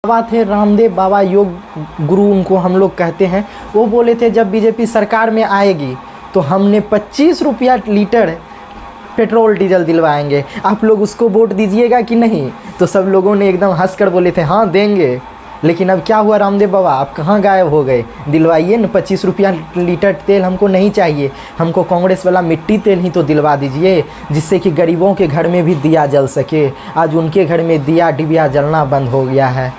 बाबा थे रामदेव बाबा, योग गुरु उनको हम लोग कहते हैं। वो बोले थे जब बीजेपी सरकार में आएगी तो हमने 25 रुपया लीटर पेट्रोल डीजल दिलवाएंगे, आप लोग उसको वोट दीजिएगा कि नहीं। तो सब लोगों ने एकदम हंसकर बोले थे हाँ देंगे। लेकिन अब क्या हुआ रामदेव बाबा, आप कहाँ गायब हो गए। दिलवाइए न 25 रुपया लीटर तेल, हमको नहीं चाहिए, हमको कांग्रेस वाला मिट्टी तेल ही तो दिलवा दीजिए, जिससे कि गरीबों के घर में भी दिया जल सके। आज उनके घर में दिया डिबिया जलना बंद हो गया है।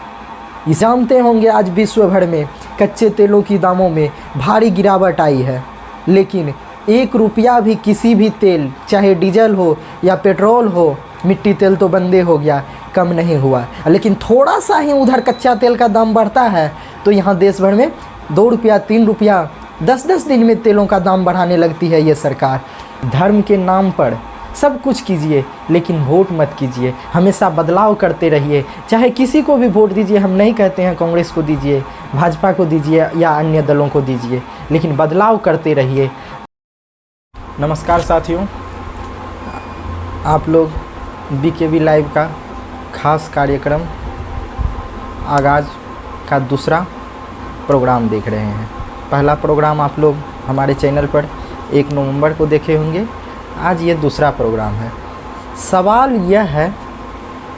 जानते होंगे आज विश्व भर में कच्चे तेलों की दामों में भारी गिरावट आई है, लेकिन 1 रुपया भी किसी भी तेल, चाहे डीजल हो या पेट्रोल हो, मिट्टी तेल तो बंदे हो गया, कम नहीं हुआ। लेकिन थोड़ा सा ही उधर कच्चा तेल का दाम बढ़ता है तो यहाँ देश भर में 2 रुपया 3 रुपया 10-10 दिन में तेलों का दाम बढ़ाने लगती है ये सरकार। धर्म के नाम पर सब कुछ कीजिए लेकिन वोट मत कीजिए, हमेशा बदलाव करते रहिए। चाहे किसी को भी वोट दीजिए, हम नहीं कहते हैं कांग्रेस को दीजिए, भाजपा को दीजिए या अन्य दलों को दीजिए, लेकिन बदलाव करते रहिए। नमस्कार साथियों, आप लोग BKB लाइव का खास कार्यक्रम आगाज़ का दूसरा प्रोग्राम देख रहे हैं। पहला प्रोग्राम आप लोग हमारे चैनल पर 1 नवंबर को देखे होंगे, आज ये दूसरा प्रोग्राम है। सवाल यह है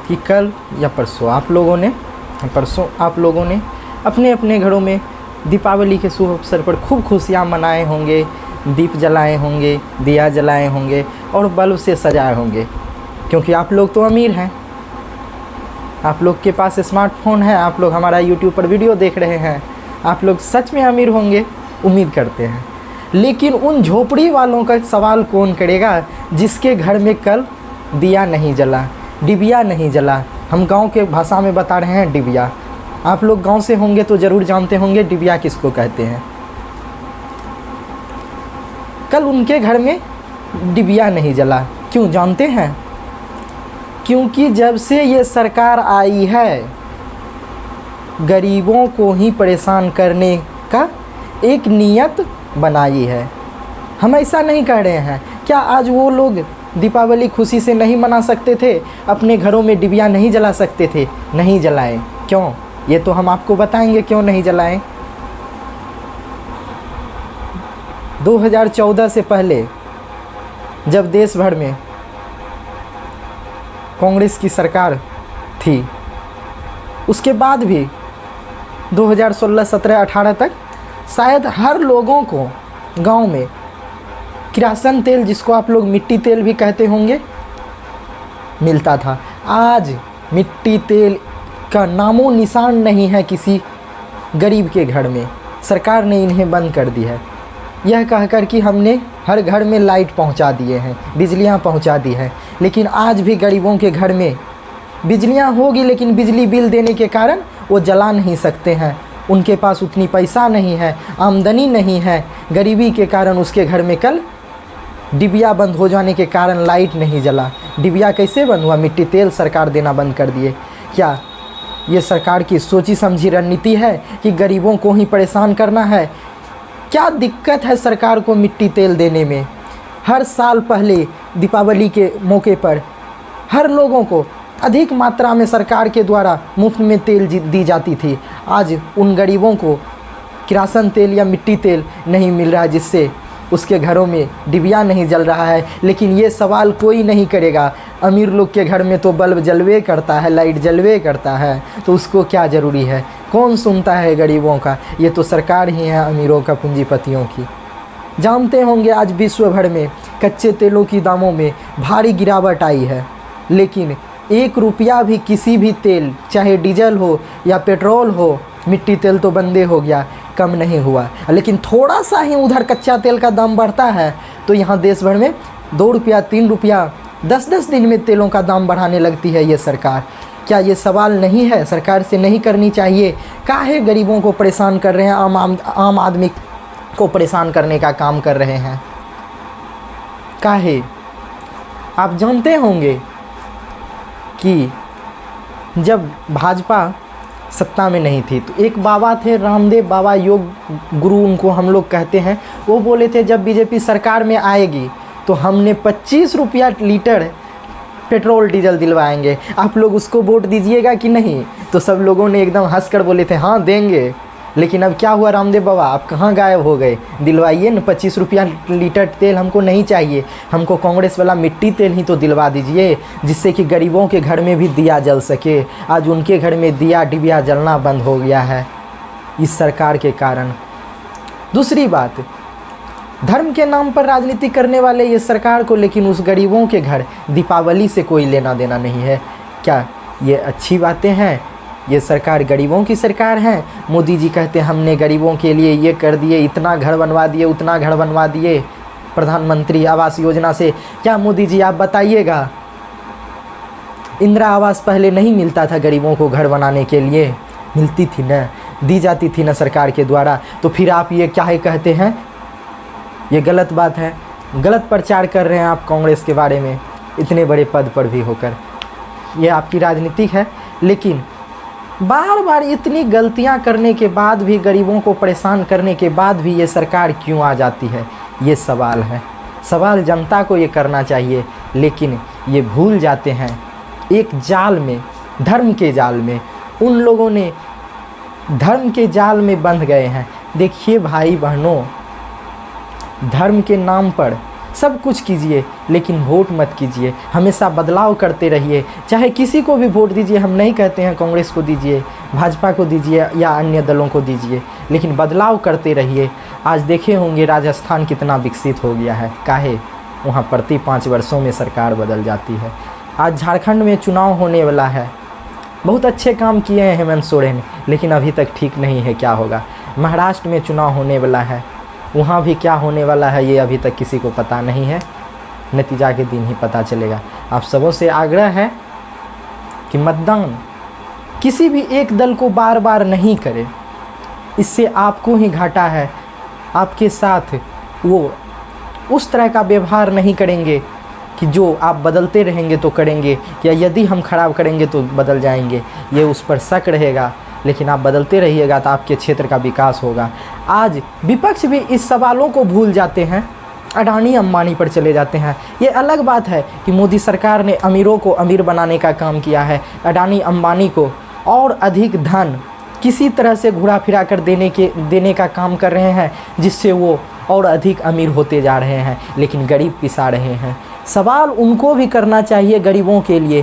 कि कल या परसों आप लोगों ने अपने अपने घरों में दीपावली के शुभ अवसर पर खूब खुशियाँ मनाए होंगे, दीप जलाए होंगे, दिया जलाए होंगे और बल्ब से सजाए होंगे, क्योंकि आप लोग तो अमीर हैं, आप लोग के पास स्मार्टफोन है, आप लोग हमारा YouTube पर वीडियो देख रहे हैं, आप लोग सच में अमीर होंगे उम्मीद करते हैं। लेकिन उन झोपड़ी वालों का सवाल कौन करेगा जिसके घर में कल दिया नहीं जला, डिबिया नहीं जला। हम गांव के भाषा में बता रहे हैं डिबिया, आप लोग गांव से होंगे तो ज़रूर जानते होंगे डिबिया किसको कहते हैं। कल उनके घर में डिबिया नहीं जला, क्यों जानते हैं? क्योंकि जब से ये सरकार आई है गरीबों को ही परेशान करने का एक नियत बनाई है। हम ऐसा नहीं कह रहे हैं, क्या आज वो लोग दीपावली खुशी से नहीं मना सकते थे, अपने घरों में डिबिया नहीं जला सकते थे? नहीं जलाएं, क्यों? ये तो हम आपको बताएंगे क्यों नहीं जलाएं। 2014 से पहले जब देश भर में कांग्रेस की सरकार थी, उसके बाद भी 2016, 17, 18 तक शायद हर लोगों को गांव में किरासन तेल, जिसको आप लोग मिट्टी तेल भी कहते होंगे, मिलता था। आज मिट्टी तेल का नामो निशान नहीं है किसी गरीब के घर में। सरकार ने इन्हें बंद कर दी है, यह कहकर कि हमने हर घर में लाइट पहुंचा दिए हैं, बिजलियां पहुंचा दी है। लेकिन आज भी गरीबों के घर में बिजलियां होगी, लेकिन बिजली बिल देने के कारण वो जला नहीं सकते हैं, उनके पास उतनी पैसा नहीं है, आमदनी नहीं है। गरीबी के कारण उसके घर में कल डिबिया बंद हो जाने के कारण लाइट नहीं जला। डिबिया कैसे बंद हुआ? मिट्टी तेल सरकार देना बंद कर दिए। क्या ये सरकार की सोची समझी रणनीति है कि गरीबों को ही परेशान करना है? क्या दिक्कत है सरकार को मिट्टी तेल देने में? हर साल पहले दीपावली के मौके पर हर लोगों को अधिक मात्रा में सरकार के द्वारा मुफ्त में तेल दी जाती थी। आज उन गरीबों को किरासन तेल या मिट्टी तेल नहीं मिल रहा है, जिससे उसके घरों में डिबिया नहीं जल रहा है। लेकिन ये सवाल कोई नहीं करेगा, अमीर लोग के घर में तो बल्ब जलवे करता है, लाइट जलवे करता है, तो उसको क्या ज़रूरी है? कौन सुनता है गरीबों का? ये तो सरकार ही है अमीरों का, पूंजीपतियों की। जानते होंगे आज विश्व भर में कच्चे तेलों की दामों में भारी गिरावट आई है, लेकिन 1 रुपया भी किसी भी तेल, चाहे डीजल हो या पेट्रोल हो, मिट्टी तेल तो बंदे हो गया, कम नहीं हुआ। लेकिन थोड़ा सा ही उधर कच्चा तेल का दाम बढ़ता है तो यहाँ देश भर में 2 रुपया 3 रुपया 10-10 दिन में तेलों का दाम बढ़ाने लगती है ये सरकार। क्या ये सवाल नहीं है सरकार से नहीं करनी चाहिए? काहे गरीबों को परेशान कर रहे हैं, आम आदमी को परेशान करने का काम कर रहे हैं? काहे? आप जानते होंगे कि जब भाजपा सत्ता में नहीं थी तो एक बाबा थे रामदेव बाबा, योग गुरु उनको हम लोग कहते हैं। वो बोले थे जब बीजेपी सरकार में आएगी तो हमने 25 रुपया लीटर पेट्रोल डीजल दिलवाएंगे, आप लोग उसको वोट दीजिएगा कि नहीं? तो सब लोगों ने एकदम हंस कर बोले थे हाँ देंगे। लेकिन अब क्या हुआ रामदेव बाबा, आप कहाँ गायब हो गए? दिलवाइए न, 25 रुपया लीटर तेल हमको नहीं चाहिए, हमको कांग्रेस वाला मिट्टी तेल ही तो दिलवा दीजिए, जिससे कि गरीबों के घर में भी दिया जल सके। आज उनके घर में दिया डिबिया जलना बंद हो गया है इस सरकार के कारण। दूसरी बात, धर्म के नाम पर राजनीति करने वाले ये सरकार को, लेकिन उस गरीबों के घर दीपावली से कोई लेना देना नहीं है। क्या ये अच्छी बातें हैं? ये सरकार गरीबों की सरकार है। मोदी जी कहते हैं हमने गरीबों के लिए ये कर दिए, इतना घर बनवा दिए, उतना घर बनवा दिए प्रधानमंत्री आवास योजना से। क्या मोदी जी आप बताइएगा, इंदिरा आवास पहले नहीं मिलता था गरीबों को घर बनाने के लिए? मिलती थी न, दी जाती थी न सरकार के द्वारा। तो फिर आप ये क्या है कहते हैं? ये गलत बात है, गलत प्रचार कर रहे हैं आप कांग्रेस के बारे में इतने बड़े पद पर भी होकर। ये आपकी राजनीति है। लेकिन बार बार इतनी गलतियां करने के बाद भी, गरीबों को परेशान करने के बाद भी ये सरकार क्यों आ जाती है, ये सवाल है। सवाल जनता को ये करना चाहिए, लेकिन ये भूल जाते हैं एक जाल में, धर्म के जाल में। उन लोगों ने धर्म के जाल में बंध गए हैं। देखिए भाई बहनों, धर्म के नाम पर सब कुछ कीजिए, लेकिन वोट मत कीजिए। हमेशा बदलाव करते रहिए, चाहे किसी को भी वोट दीजिए। हम नहीं कहते हैं कांग्रेस को दीजिए, भाजपा को दीजिए या अन्य दलों को दीजिए, लेकिन बदलाव करते रहिए। आज देखे होंगे राजस्थान कितना विकसित हो गया है, काहे? वहाँ प्रति 5 वर्षों में सरकार बदल जाती है। आज झारखंड में चुनाव होने वाला है, बहुत अच्छे काम किए हैं हेमंत सोरेन, लेकिन अभी तक ठीक नहीं है क्या होगा। महाराष्ट्र में चुनाव होने वाला है, वहाँ भी क्या होने वाला है ये अभी तक किसी को पता नहीं है। नतीजा के दिन ही पता चलेगा। आप सबों से आग्रह है कि मतदान किसी भी एक दल को बार बार नहीं करें, इससे आपको ही घाटा है। आपके साथ वो उस तरह का व्यवहार नहीं करेंगे कि जो आप बदलते रहेंगे तो करेंगे, या यदि हम खराब करेंगे तो बदल जाएंगे, ये उस पर शक रहेगा। लेकिन आप बदलते रहिएगा तो आपके क्षेत्र का विकास होगा। आज विपक्ष भी इस सवालों को भूल जाते हैं, अडानी अंबानी पर चले जाते हैं। ये अलग बात है कि मोदी सरकार ने अमीरों को अमीर बनाने का काम किया है, अडानी अंबानी को और अधिक धन किसी तरह से घुरा फिरा कर देने का काम कर रहे हैं, जिससे वो और अधिक अमीर होते जा रहे हैं, लेकिन गरीब पिसा रहे हैं। सवाल उनको भी करना चाहिए गरीबों के लिए,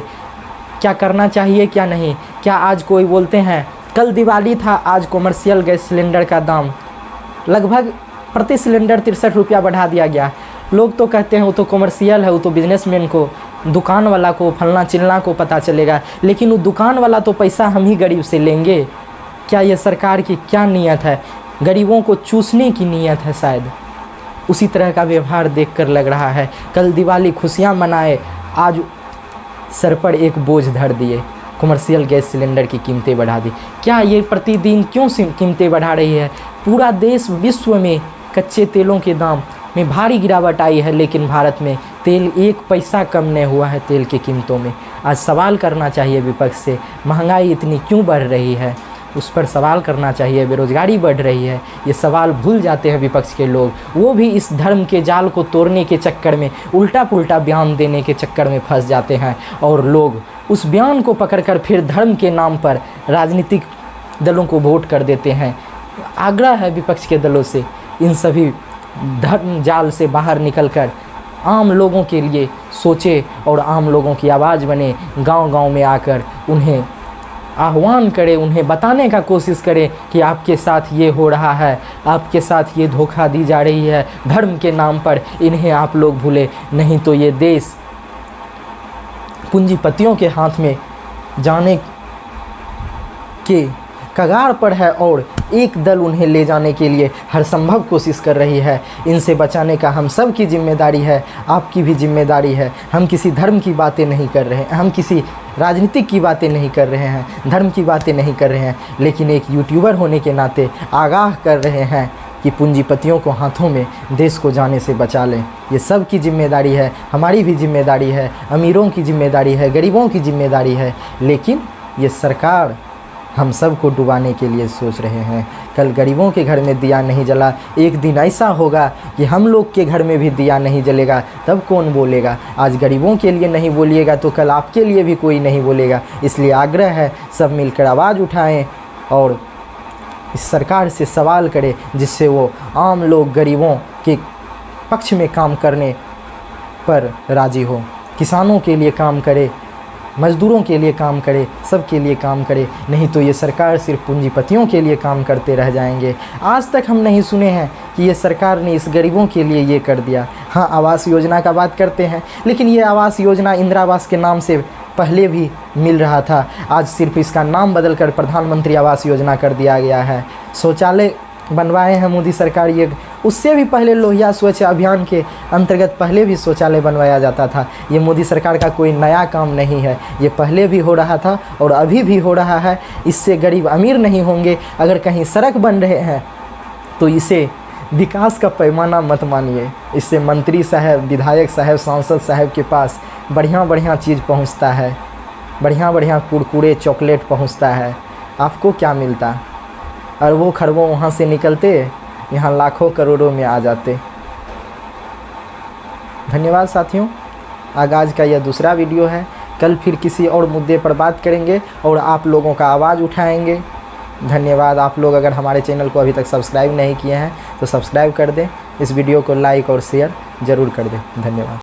क्या करना चाहिए क्या नहीं। क्या आज कोई बोलते हैं, कल दिवाली था, आज कॉमर्शियल गैस सिलेंडर का दाम लगभग प्रति सिलेंडर 63 रुपया बढ़ा दिया गया। लोग तो कहते हैं वो तो कॉमर्शियल है, वो तो बिजनेसमैन को, दुकान वाला को, फलना चिलना को पता चलेगा, लेकिन वो दुकान वाला तो पैसा हम ही गरीब से लेंगे। क्या ये सरकार की क्या नीयत है? गरीबों को चूसने की नीयत है शायद। उसी तरह का व्यवहार देखकर लग रहा है। कल दिवाली खुशियाँ मनाए, आज सर पर एक बोझ धर दिए, कमर्शियल गैस सिलेंडर की कीमतें बढ़ा दी। क्या ये प्रतिदिन क्यों कीमतें बढ़ा रही है? पूरा देश विश्व में कच्चे तेलों के दाम में भारी गिरावट आई है, लेकिन भारत में तेल 1 पैसा कम नहीं हुआ है तेल की कीमतों में। आज सवाल करना चाहिए विपक्ष से, महंगाई इतनी क्यों बढ़ रही है, उस पर सवाल करना चाहिए। बेरोज़गारी बढ़ रही है, ये सवाल भूल जाते हैं विपक्ष के लोग। वो भी इस धर्म के जाल को तोड़ने के चक्कर में, उल्टा पुल्टा बयान देने के चक्कर में फंस जाते हैं, और लोग उस बयान को पकड़कर फिर धर्म के नाम पर राजनीतिक दलों को वोट कर देते हैं। आग्रह है विपक्ष के दलों से, इन सभी धर्म जाल से बाहर निकलकर आम लोगों के लिए सोचे और आम लोगों की आवाज़ बने। गांव-गांव में आकर उन्हें आह्वान करें, उन्हें बताने का कोशिश करें कि आपके साथ ये हो रहा है, आपके साथ ये धोखा दी जा रही है धर्म के नाम पर, इन्हें आप लोग भूले नहीं तो ये देश पूंजीपतियों के हाथ में जाने के कगार पर है, और एक दल उन्हें ले जाने के लिए हर संभव कोशिश कर रही है। इनसे बचाने का हम सब की जिम्मेदारी है, आपकी भी जिम्मेदारी है। हम किसी धर्म की बातें नहीं कर रहे हैं, हम किसी राजनीतिक की बातें नहीं कर रहे हैं, धर्म की बातें नहीं कर रहे हैं, लेकिन एक यूट्यूबर होने के नाते आगाह कर रहे हैं कि पूंजीपतियों को हाथों में देश को जाने से बचा लें। ये सब की जिम्मेदारी है, हमारी भी जिम्मेदारी है, अमीरों की जिम्मेदारी है, गरीबों की जिम्मेदारी है। लेकिन ये सरकार हम सब को डुबाने के लिए सोच रहे हैं। कल गरीबों के घर में दिया नहीं जला, एक दिन ऐसा होगा कि हम लोग के घर में भी दिया नहीं जलेगा, तब कौन बोलेगा। आज गरीबों के लिए नहीं बोलिएगा तो कल आपके लिए भी कोई नहीं बोलेगा। इसलिए आग्रह है, सब मिलकर आवाज़ उठाएं और इस सरकार से सवाल करें, जिससे वो आम लोग गरीबों के पक्ष में काम करने पर राज़ी हो, किसानों के लिए काम करे, मज़दूरों के लिए काम करे, सब के लिए काम करे। नहीं तो ये सरकार सिर्फ पूंजीपतियों के लिए काम करते रह जाएंगे। आज तक हम नहीं सुने हैं कि ये सरकार ने इस गरीबों के लिए ये कर दिया। हाँ, आवास योजना का बात करते हैं, लेकिन ये आवास योजना इंदिरा आवास के नाम से पहले भी मिल रहा था। आज सिर्फ इसका नाम बदलकर प्रधानमंत्री आवास योजना कर दिया गया है। शौचालय बनवाए हैं मोदी सरकार, ये उससे भी पहले लोहिया स्वच्छ अभियान के अंतर्गत पहले भी शौचालय बनवाया जाता था। ये मोदी सरकार का कोई नया काम नहीं है, ये पहले भी हो रहा था और अभी भी हो रहा है। इससे गरीब अमीर नहीं होंगे। अगर कहीं सड़क बन रहे हैं तो इसे विकास का पैमाना मत मानिए। इससे मंत्री साहब, विधायक साहब, सांसद साहब के पास बढ़िया चीज़ पहुंचता है, बढ़िया कुरकुरे चॉकलेट पहुंचता है। आपको क्या मिलता? अरबों खरबों वहाँ से निकलते, यहाँ लाखों करोड़ों में आ जाते। धन्यवाद साथियों। आगाज़ का यह दूसरा वीडियो है। कल फिर किसी और मुद्दे पर बात करेंगे और आप लोगों का आवाज़ उठाएंगे। धन्यवाद। आप लोग अगर हमारे चैनल को अभी तक सब्सक्राइब नहीं किए हैं तो सब्सक्राइब कर दें। इस वीडियो को लाइक और शेयर ज़रूर कर दें। धन्यवाद।